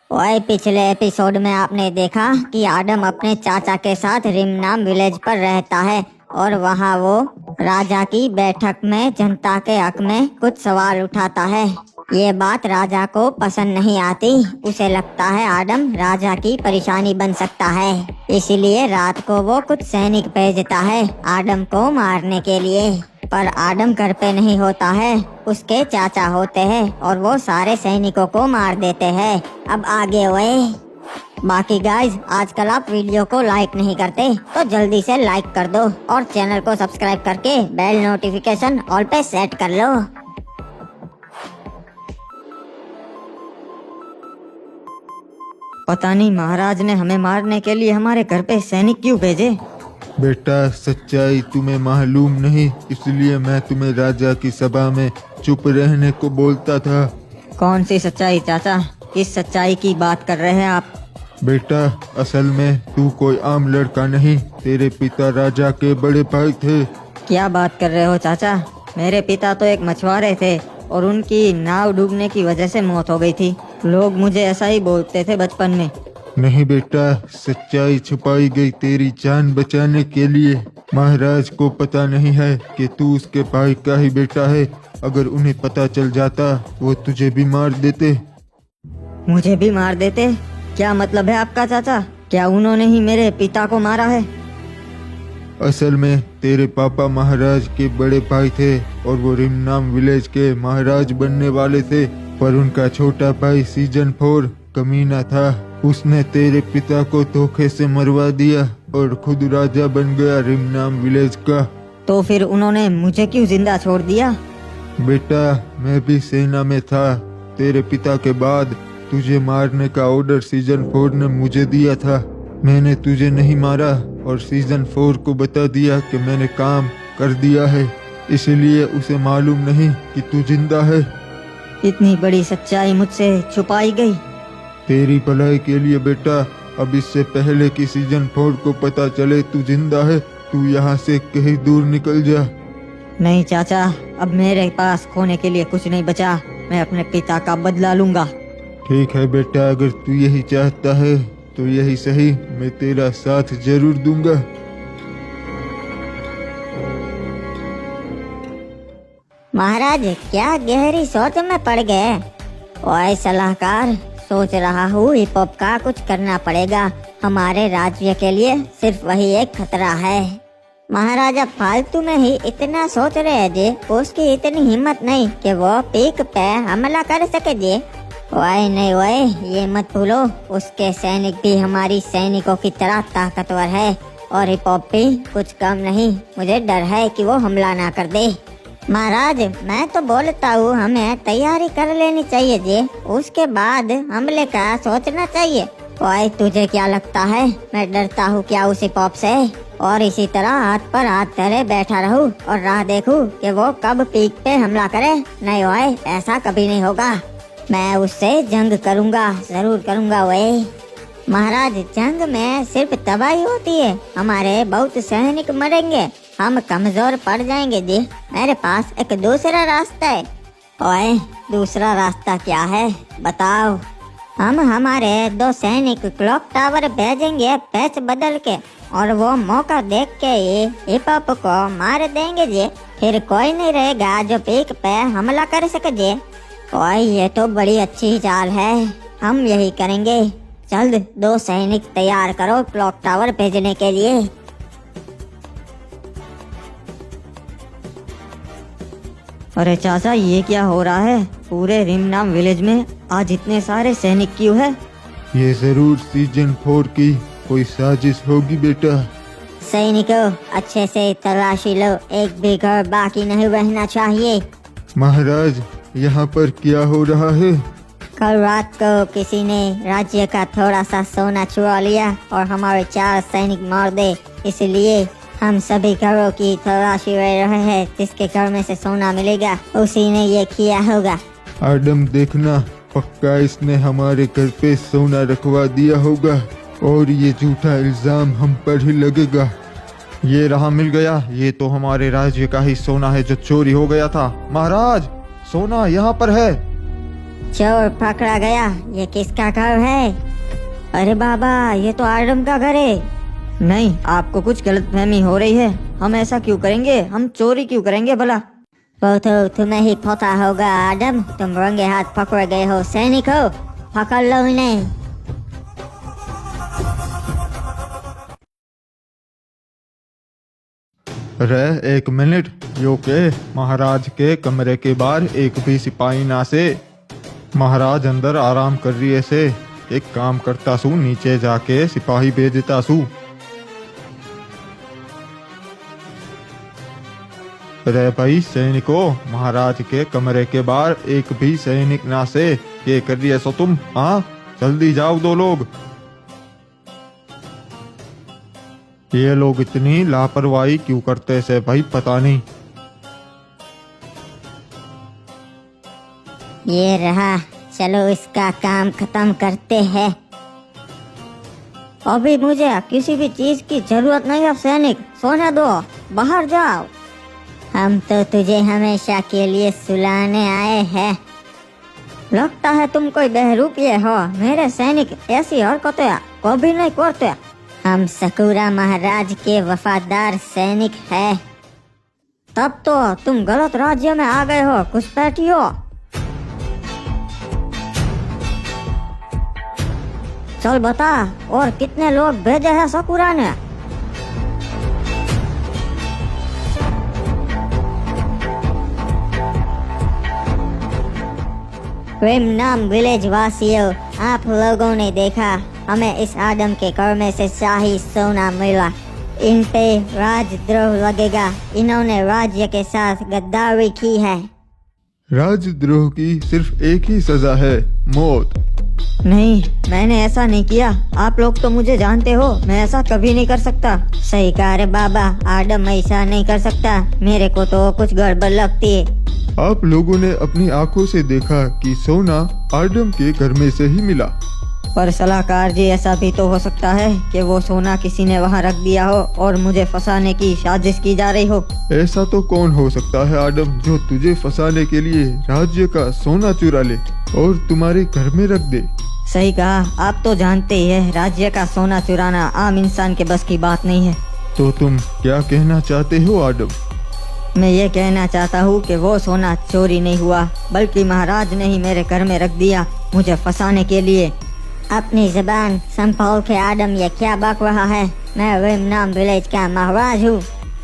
ओए, पिछले एपिसोड में आपने देखा कि आदम अपने चाचा के साथ रिमनाम विलेज पर रहता है और वहाँ वो राजा की बैठक में जनता के हक में कुछ सवाल उठाता है। ये बात राजा को पसंद नहीं आती। उसे लगता है आदम राजा की परेशानी बन सकता है, इसीलिए रात को वो कुछ सैनिक भेजता है आदम को मारने के लिए। पर आदम घर पे नहीं होता है, उसके चाचा होते हैं और वो सारे सैनिकों को मार देते हैं। अब आगे हुए। बाकी गाइज, आजकल आप वीडियो को लाइक नहीं करते तो जल्दी से लाइक कर दो और चैनल को सब्सक्राइब करके बेल नोटिफिकेशन ऑल पे सेट कर लो। पता नहीं महाराज ने हमें मारने के लिए हमारे घर पे सैनिक क्यों भेजे। बेटा, सच्चाई तुम्हें मालूम नहीं, इसलिए मैं तुम्हें राजा की सभा में चुप रहने को बोलता था। कौन सी सच्चाई चाचा? किस सच्चाई की बात कर रहे हैं आप? बेटा, असल में तू कोई आम लड़का नहीं, तेरे पिता राजा के बड़े भाई थे। क्या बात कर रहे हो चाचा? मेरे पिता तो एक मछुआरे थे और उनकी नाव डूबने की वजह से मौत हो गई थी। लोग मुझे ऐसा ही बोलते थे बचपन में। नहीं बेटा, सच्चाई छुपाई गई तेरी जान बचाने के लिए। महाराज को पता नहीं है कि तू उसके भाई का ही बेटा है। अगर उन्हें पता चल जाता वो तुझे भी मार देते। मुझे भी मार देते? क्या मतलब है आपका चाचा? क्या उन्होंने ही मेरे पिता को मारा है? असल में तेरे पापा महाराज के बड़े भाई थे और वो रिमनाम विलेज के महाराज बनने वाले थे, पर उनका छोटा भाई सीजन 4 कमीना था। उसने तेरे पिता को धोखे से मरवा दिया और खुद राजा बन गया रिमनाम विलेज का। तो फिर उन्होंने मुझे क्यों जिंदा छोड़ दिया? बेटा, मैं भी सेना में था। तेरे पिता के बाद तुझे मारने का ऑर्डर सीजन 4 ने मुझे दिया था। मैंने तुझे नहीं मारा और सीजन 4 को बता दिया कि मैंने काम कर दिया है, इसलिए उसे मालूम नहीं कि तू जिंदा है। इतनी बड़ी सच्चाई मुझसे छुपाई गई। तेरी भलाई के लिए बेटा, अब इससे पहले कि सीजन 4 को पता चले तू जिंदा है, तू यहाँ से कहीं दूर निकल जा। नहीं चाचा, अब मेरे पास खोने के लिए कुछ नहीं बचा। मैं अपने पिता का बदला लूंगा। ठीक है बेटा, अगर तू यही चाहता है तो यही सही, मैं तेरा साथ जरूर दूंगा। महाराज क्या गहरी सोच में पड़ गए। ओए सलाहकार, सोच रहा हूँ हिप हॉप का कुछ करना पड़ेगा। हमारे राज्य के लिए सिर्फ वही एक खतरा है। महाराजा फालतू में ही इतना सोच रहे हैं जी, उसकी इतनी हिम्मत नहीं कि वो पीक पे हमला कर सके जी। ओए नहीं ओए, ये मत भूलो, उसके सैनिक भी हमारी सैनिकों की तरह ताकतवर है और हिप हॉप भी कुछ कम नहीं। मुझे डर है कि वो हमला ना कर दे। महाराज, मैं तो बोलता हूँ हमें तैयारी कर लेनी चाहिए जी, उसके बाद हमले का सोचना चाहिए। ओए, तुझे क्या लगता है मैं डरता हूँ क्या उस हिप हॉप से? और इसी तरह हाथ पर हाथ धरे बैठा रहूँ और राह देखूँ कि वो कब पीक पे हमला करे? नहीं ओए, ऐसा कभी नहीं होगा। मैं उससे जंग करूँगा, जरूर करूँगा। ओए महाराज, जंग में सिर्फ तबाही होती है, हमारे बहुत सैनिक मरेंगे, हम कमजोर पड़ जाएंगे जी। मेरे पास एक दूसरा रास्ता है। ओए, दूसरा रास्ता क्या है बताओ? हम हमारे 2 सैनिक क्लॉक टावर भेजेंगे पैच बदल के और वो मौका देख के ही हिप हॉप को मार देंगे जी। फिर कोई नहीं रहेगा जो पीक पे हमला कर सके जी। ओए, ये तो बड़ी अच्छी चाल है, हम यही करेंगे। जल्द 2 सैनिक तैयार करो क्लॉक टावर भेजने के लिए। अरे चाचा, ये क्या हो रहा है? पूरे रिमनाम विलेज में आज इतने सारे सैनिक क्यों है? ये जरूर सीजन 4 की कोई साजिश होगी बेटा। सैनिकों, अच्छे से तलाशी लो, एक भी घर बाकी नहीं रहना चाहिए। महाराज, यहाँ पर क्या हो रहा है? कल रात को किसी ने राज्य का थोड़ा सा सोना चुरा लिया और हमारे 4 सैनिक मार दे, इसलिए हम सभी घरों की तलाशी ले रहे हैं। जिसके घर में से सोना मिलेगा उसी ने ये किया होगा। आदम, देखना, पक्का इसने हमारे घर पे सोना रखवा दिया होगा और ये झूठा इल्जाम हम पर ही लगेगा। ये रहा, मिल गया। ये तो हमारे राज्य का ही सोना है जो चोरी हो गया था। महाराज, सोना यहाँ पर है। चोर पकड़ा गया। ये किसका घर है? अरे बाबा, ये तो आडम का घर है। नहीं, आपको कुछ गलतफहमी हो रही है। हम ऐसा क्यों करेंगे? हम चोरी क्यों करेंगे भला? वो तो तुम्हें ही पता होगा आडम, तुम रंगे हाथ पकड़ गए हो सैनिक हो। पकड़ लो इन्हें। रे एक मिनट, यो के महाराज के कमरे के बाहर एक भी सिपाही ना से। महाराज अंदर आराम कर रही है से। एक काम करता सू, नीचे जाके सिपाही भेजता सू। रे भाई सैनिकों, महाराज के कमरे के बाहर एक भी सैनिक ना से। ये कर रही है सो तुम? हाँ, जल्दी जाओ दो लोग। ये लोग इतनी लापरवाही क्यों करते से भाई, पता नहीं। ये रहा, चलो इसका काम खत्म करते हैं। अभी मुझे किसी भी चीज की जरूरत नहीं है सैनिक, सोने दो, बाहर जाओ। हम तो तुझे हमेशा के लिए सुलाने आए हैं। लगता है तुम कोई बहरूपिये हो। मेरे सैनिक ऐसी हरकतें कभी नहीं करते। हम सकूरा महाराज के वफादार सैनिक हैं। तब तो तुम गलत राज्य में आ गए हो घुसपैठियो। चल बता, और कितने लोग भेजे हैं सकूरा ने? नाम विलेज वासियों, आप लोगों ने देखा, हमें इस आदम के घर में से शाही सोना मिला। इन पे राजद्रोह लगेगा। इन्होंने राज्य के साथ गद्दारी की है। राजद्रोह की सिर्फ एक ही सजा है, मौत। नहीं, मैंने ऐसा नहीं किया। आप लोग तो मुझे जानते हो, मैं ऐसा कभी नहीं कर सकता। सही कहा रे बाबा, आदम ऐसा नहीं कर सकता। मेरे को तो कुछ गड़बड़ लगती है। आप लोगों ने अपनी आंखों से देखा कि सोना आदम के घर में से ही मिला। पर सलाहकार जी, ऐसा भी तो हो सकता है कि वो सोना किसी ने वहाँ रख दिया हो और मुझे फंसाने की साजिश की जा रही हो। ऐसा तो कौन हो सकता है आदम, जो तुझे फंसाने के लिए राज्य का सोना चुरा ले और तुम्हारे घर में रख दे। सही कहा, आप तो जानते ही है, राज्य का सोना चुराना आम इंसान के बस की बात नहीं है। तो तुम क्या कहना चाहते हो आदम? मैं ये कहना चाहता हूँ कि वो सोना चोरी नहीं हुआ, बल्कि महाराज ने ही मेरे घर में रख दिया मुझे फंसाने के लिए। अपनी जबान संभाल के आदम, ये क्या बक रहा है? मैं विमनाम विलेज का महाराज हूँ।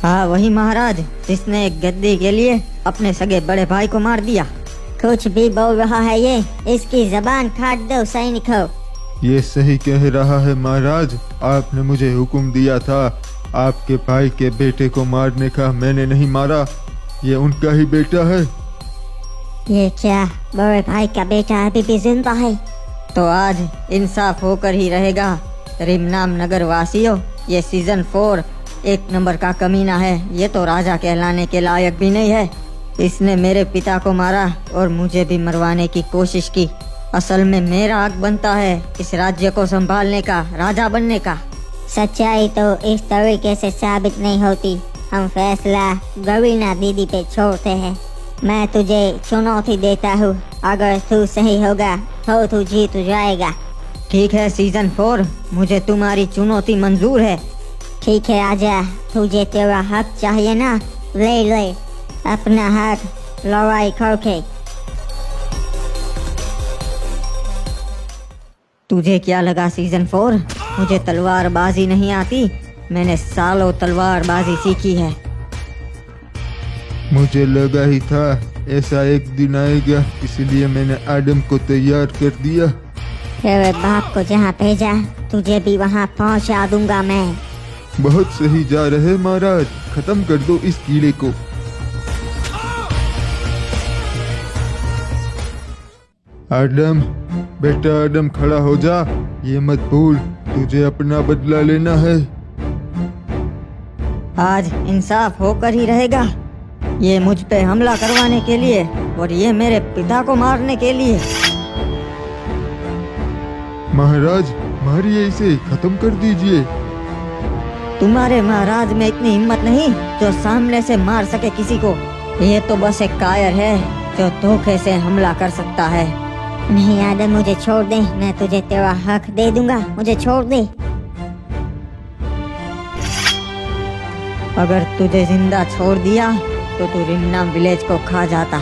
हाँ, वही महाराज जिसने एक गद्दी के लिए अपने सगे बड़े भाई को मार दिया। कुछ भी बोल रहा है ये, इसकी जबान काट दो सैनिक हो। ये सही कह रहा है महाराज, आपने मुझे हुक्म दिया था आपके भाई के बेटे को मारने का, मैंने नहीं मारा। ये उनका ही बेटा है। ये क्या, बड़े भाई का बेटा अभी भी जिंदा है? तो आज इंसाफ होकर ही रहेगा। रिमनाम नगर वासियों, ये सीजन 4 एक नंबर का कमीना है। ये तो राजा कहलाने के लायक भी नहीं है। इसने मेरे पिता को मारा और मुझे भी मरवाने की कोशिश की। असल में मेरा हक बनता है इस राज्य को संभालने का, राजा बनने का। सच्चाई तो इस तरीके से साबित नहीं होती। हम फैसला गवीना दीदी पे छोड़ते हैं। मैं तुझे चुनौती देता हूँ, अगर तू सही होगा तो तू जीत जाएगा। ठीक है सीजन 4, मुझे तुम्हारी चुनौती मंजूर है। ठीक है, आजा। तुझे तेरा हक चाहिए ना, ले ले अपना हक लड़ाई करके। तुझे क्या लगा सीजन 4 मुझे तलवारबाजी नहीं आती? मैंने सालों तलवारबाजी सीखी है। मुझे लगा ही था ऐसा एक दिन आएगा, इसलिए मैंने आदम को तैयार कर दिया। तेरे बाप को जहाँ भेजा, तुझे भी वहाँ पहुँचा दूंगा मैं। बहुत सही जा रहे महाराज, खत्म कर दो इस कीड़े को। आदम, बेटा आदम, खड़ा हो जा। ये मत भूल, तुझे अपना बदला लेना है। आज इंसाफ होकर ही रहेगा। ये मुझ पे हमला करवाने के लिए और ये मेरे पिता को मारने के लिए। महाराज, मारिए इसे, खत्म कर दीजिए। तुम्हारे महाराज में इतनी हिम्मत नहीं जो सामने से मार सके किसी को। ये तो बस एक कायर है जो धोखे से हमला कर सकता है। नहीं आदम, मुझे छोड़ दे, मैं तुझे तेरा हक दे दूंगा, मुझे छोड़ दे। अगर तुझे जिंदा छोड़ दिया तो तू रिमनाम विलेज को खा जाता।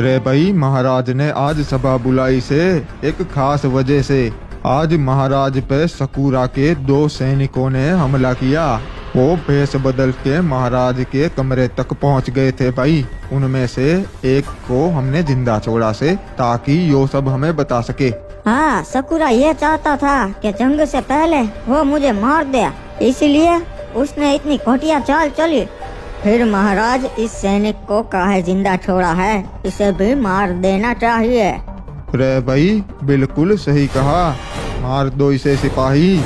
रे भाई, महाराज ने आज सभा बुलाई से एक खास वजह से। आज महाराज पे सकूरा के 2 सैनिकों ने हमला किया। वो भेष बदल के महाराज के कमरे तक पहुंच गए थे भाई। उनमें से एक को हमने जिंदा छोड़ा से, ताकि यो सब हमें बता सके। हाँ, सकूरा ये चाहता था कि जंग से पहले वो मुझे मार दे, इसलिए उसने इतनी घटिया चाल चली। फिर महाराज इस सैनिक को काहे जिंदा छोड़ा है, इसे भी मार देना चाहिए। रे भाई, बिल्कुल सही कहा, मार दो इसे सिपाही।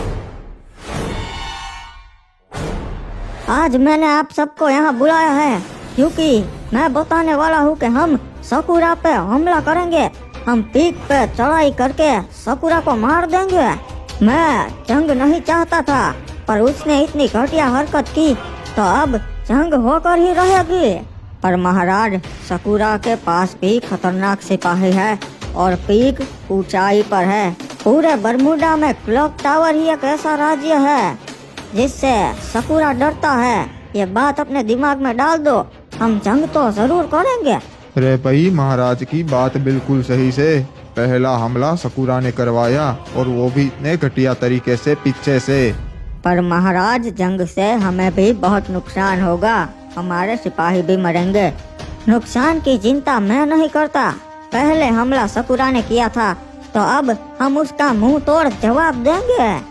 आज मैंने आप सबको यहाँ बुलाया है क्योंकि मैं बताने वाला हूँ कि हम सकूरा पे हमला करेंगे। हम पीक पे चढ़ाई करके सकूरा को मार देंगे। मैं जंग नहीं चाहता था, पर उसने इतनी घटिया हरकत की तो अब जंग होकर ही रहेगी। पर महाराज, सकूरा के पास भी खतरनाक सिपाही है और पीक ऊंचाई पर है। पूरे बरमूडा में क्लॉक टावर ही एक ऐसा राज्य है जिससे सकूरा डरता है। ये बात अपने दिमाग में डाल दो, हम जंग तो जरूर करेंगे। रे भाई, महाराज की बात बिल्कुल सही से। पहला हमला सकूरा ने करवाया और वो भी इतने घटिया तरीके से पीछे से। पर महाराज, जंग से हमें भी बहुत नुकसान होगा, हमारे सिपाही भी मरेंगे। नुकसान की चिंता मैं नहीं करता। पहले हमला सकूरा ने किया था तो अब हम उसका मुंह तोड़ जवाब देंगे।